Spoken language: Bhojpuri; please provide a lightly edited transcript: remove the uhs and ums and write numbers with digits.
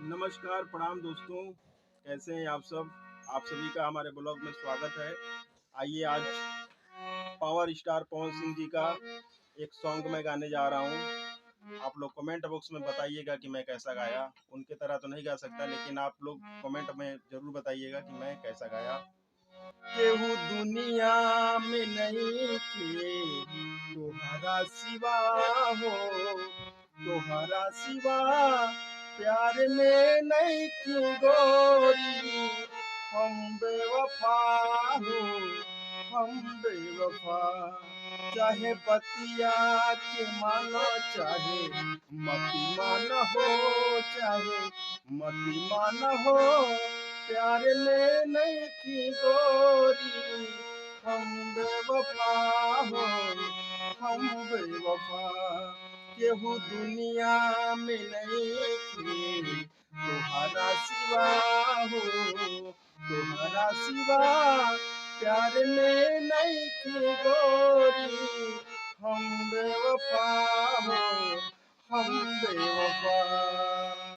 नमस्कार, प्रणाम दोस्तों, कैसे हैं आप सब? आप सभी का हमारे ब्लॉग में स्वागत है। आइए आज पावर स्टार पवन सिंह जी का एक सॉन्ग मैं गाने जा रहा हूँ। आप लोग कमेंट बॉक्स में बताइएगा कि मैं कैसा गाया। उनके तरह तो नहीं गा सकता, लेकिन आप लोग कमेंट में ज़रूर बताइएगा कि मैं कैसा गाया। केहू दुनिया में नहीं के तोहरा सिवा हो, तोहरा सिवा प्यार में नहीं की गोरी। हम बेवफा हो, हम बेवफा। चाहे बतिया के मानो, चाहे मती माना हो, चाहे मती माना हो, प्यार में नहीं की गोरी। हम बेवफा हो, हम बेवफा। केहू दुनिया में नहीं के तोहरा सिवा हो, तोहरा सिवा प्यार में नहीं की गोरी। हम बेवफा हो, हम बेवफा।